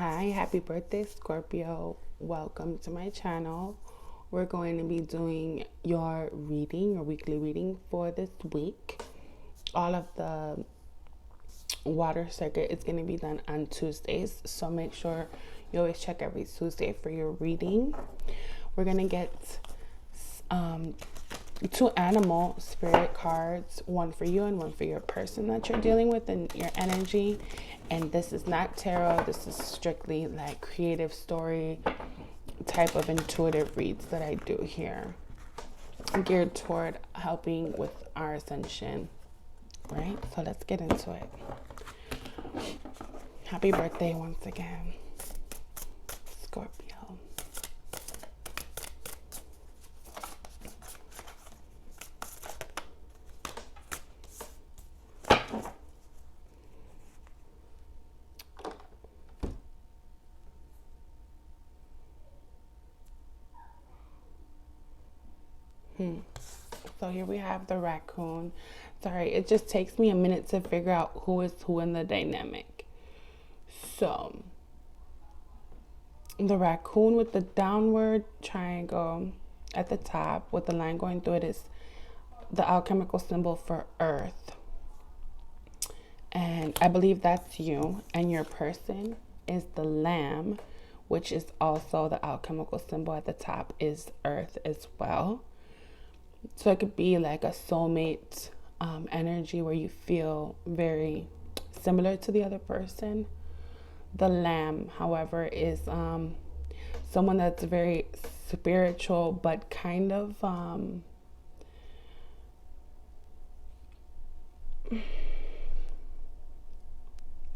Hi, happy birthday, Scorpio. Welcome to my channel. We're going to be doing your reading, your weekly reading for this week. All of the water circuit is going to be done on Tuesdays, so make sure you always check every Tuesday for your reading. We're going to get two animal spirit cards, one for you and one for your person that you're dealing with and your energy. And this is not tarot, this is strictly like creative story type of intuitive reads that I do here, geared toward helping with our ascension, right? So let's get into it. Happy birthday once again, Scorpio. So here we have the raccoon. Sorry, it just takes me a minute to figure out who is who in the dynamic. So the raccoon with the downward triangle at the top with the line going through it is the alchemical symbol for earth. And I believe that's you. And your person is the lamb, which is also the alchemical symbol at the top, is earth as well. So it could be like a soulmate energy where you feel very similar to the other person. The lamb, however, is someone that's very spiritual, but kind of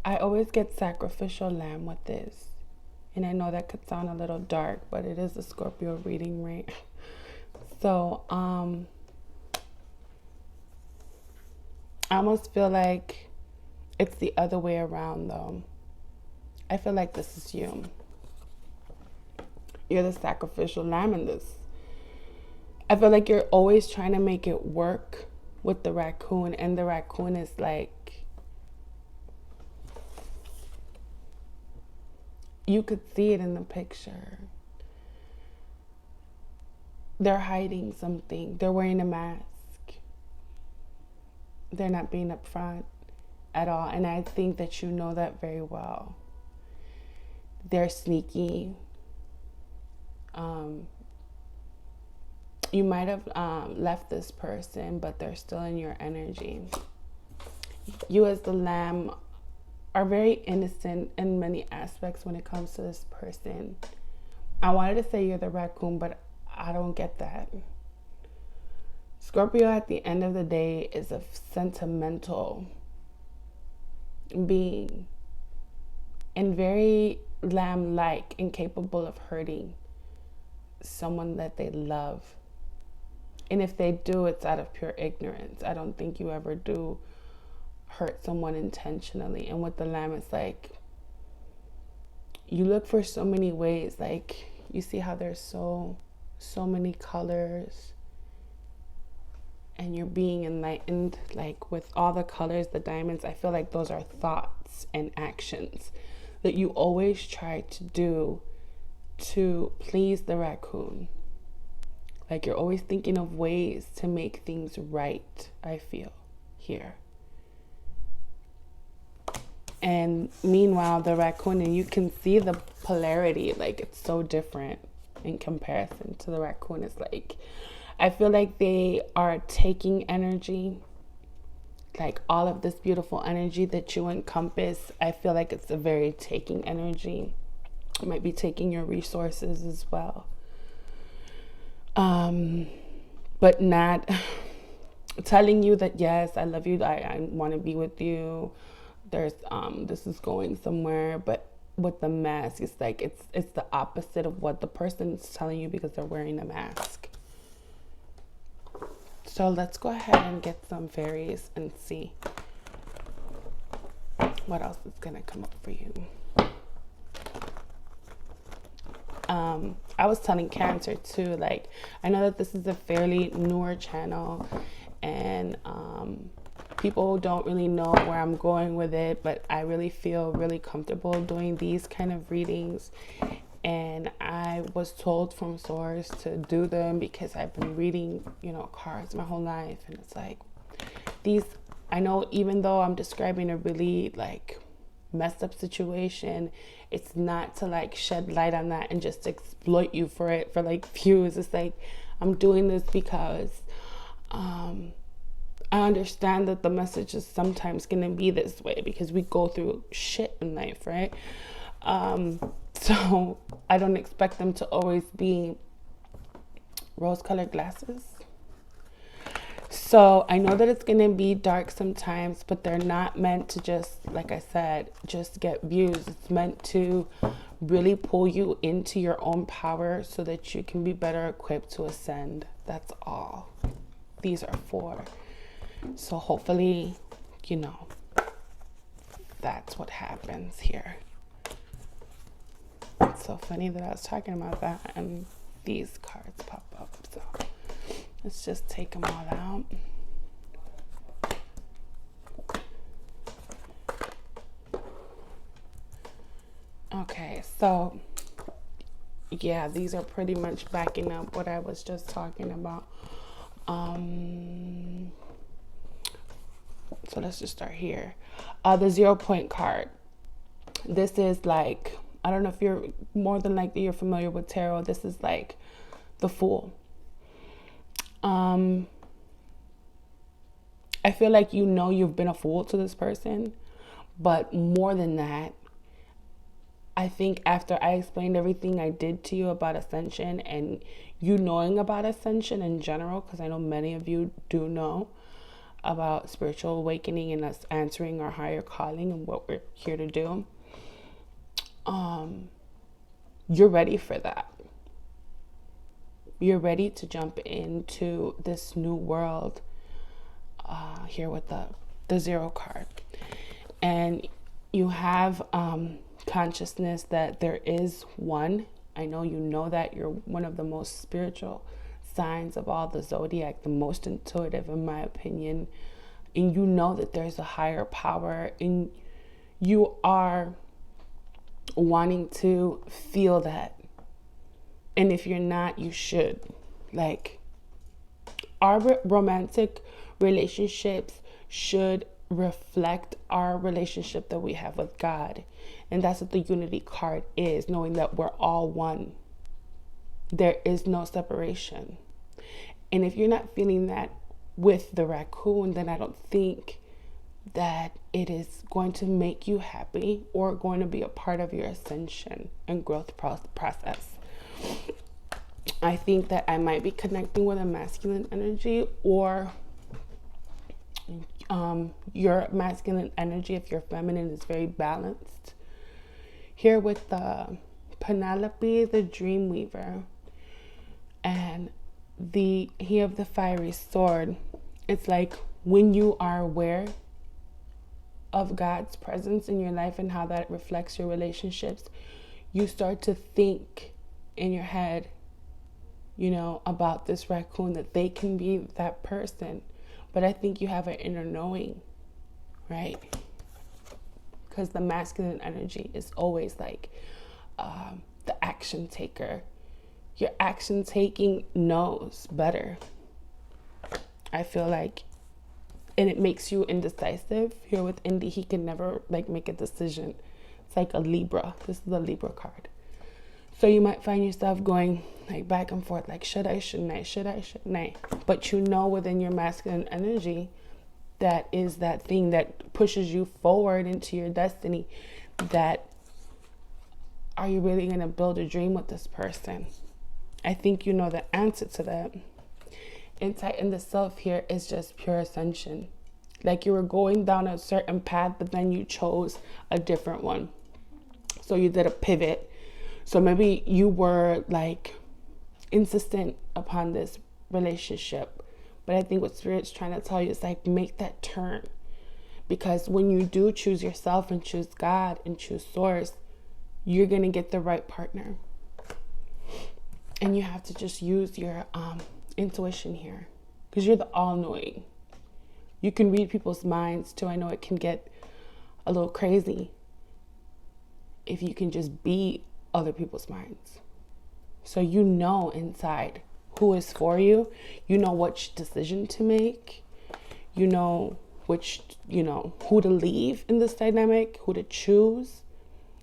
I always get sacrificial lamb with this. And I know that could sound a little dark, but it is a Scorpio reading, right? So, I almost feel like it's the other way around, though. I feel like this is you. You're the sacrificial lamb in this. I feel like you're always trying to make it work with the raccoon, and the raccoon is like, you could see it in the picture. They're hiding something. They're wearing a mask. They're not being upfront at all. And I think that you know that very well. They're sneaky. You might have left this person, but they're still in your energy. You as the lamb are very innocent in many aspects when it comes to this person. I wanted to say you're the raccoon, but I don't get that. Scorpio at the end of the day is a sentimental being and very lamb-like, incapable of hurting someone that they love. And if they do, it's out of pure ignorance. I don't think you ever do hurt someone intentionally. And with the lamb, it's like you look for so many ways. Like, you see how there's so many colors, and you're being enlightened, like with all the colors, the diamonds. I feel like those are thoughts and actions that you always try to do to please the raccoon. Like, you're always thinking of ways to make things right, I feel here. And meanwhile, the raccoon, and you can see the polarity, like it's so different in comparison to the raccoon. It's like, I feel like they are taking energy, like all of this beautiful energy that you encompass. I feel like it's a very taking energy. It might be taking your resources as well. But not telling you that, yes, I love you, I want to be with you. There's this is going somewhere. But with the mask, it's like it's the opposite of what the person's telling you because they're wearing a mask. So let's go ahead and get some fairies and see what else is gonna come up for you. I was telling Cancer too, like, I know that this is a fairly newer channel, and people don't really know where I'm going with it, but I really feel really comfortable doing these kind of readings. And I was told from source to do them because I've been reading, cards my whole life. And it's like these, I know even though I'm describing a really like messed up situation, it's not to like shed light on that and just exploit you for it, for like views. It's like I'm doing this because I understand that the message is sometimes going to be this way because we go through shit in life, right? So I don't expect them to always be rose-colored glasses. So I know that it's going to be dark sometimes, but they're not meant to just, like I said, just get views. It's meant to really pull you into your own power so that you can be better equipped to ascend. That's all these are for. So hopefully, that's what happens here. It's so funny that I was talking about that and these cards pop up. So let's just take them all out. Okay, so yeah, these are pretty much backing up what I was just talking about. So let's just start here. The 0 point card. This is like, I don't know if you're, more than likely you're familiar with tarot. This is like the Fool. I feel like you've been a fool to this person, but more than that, I think after I explained everything I did to you about ascension and you knowing about ascension in general, because I know many of you do know about spiritual awakening and us answering our higher calling and what we're here to do, you're ready for that. You're ready to jump into this new world here with the 0 card. And you have consciousness that there is one. I know you know that you're one of the most spiritual signs of all the zodiac, the most intuitive in my opinion. And you know that there's a higher power, and you are wanting to feel that. And if you're not, you should. Like, our romantic relationships should reflect our relationship that we have with God. And that's what the unity card is, knowing that we're all one. There is no separation. And if you're not feeling that with the raccoon, then I don't think that it is going to make you happy or going to be a part of your ascension and growth process. I think that I might be connecting with a masculine energy, or your masculine energy, if you're feminine, is very balanced. Here with the Penelope, the dream weaver, and he of the fiery sword, it's like when you are aware of God's presence in your life and how that reflects your relationships, you start to think in your head, about this raccoon, that they can be that person. But I think you have an inner knowing, right? Because the masculine energy is always like the action taker. Your action taking knows better, I feel like. And it makes you indecisive. Here with Indy, he can never make a decision. It's like a Libra. This is the Libra card. So you might find yourself going back and forth, should I, shouldn't I, should I, shouldn't I? But within your masculine energy, that is that thing that pushes you forward into your destiny. That, are you really going to build a dream with this person? I think you know the answer to that. Insight in the self here is just pure ascension. Like you were going down a certain path, but then you chose a different one. So you did a pivot. So maybe you were insistent upon this relationship. But I think what Spirit's trying to tell you is make that turn. Because when you do choose yourself and choose God and choose Source, you're going to get the right partner. And you have to just use your intuition here. Because you're the all-knowing. You can read people's minds too. I know it can get a little crazy if you can just be other people's minds. So you know inside who is for you. You know which decision to make. You know which, who to leave in this dynamic, who to choose.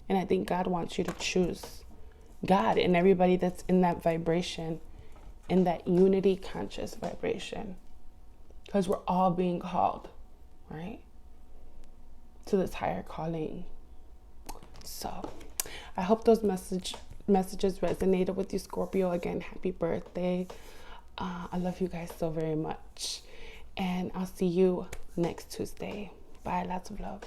And I think God wants you to choose God and everybody that's in that vibration, in that unity conscious vibration. Because we're all being called, right? To this higher calling. So I hope those messages resonated with you, Scorpio. Again, happy birthday. I love you guys so very much. And I'll see you next Tuesday. Bye. Lots of love.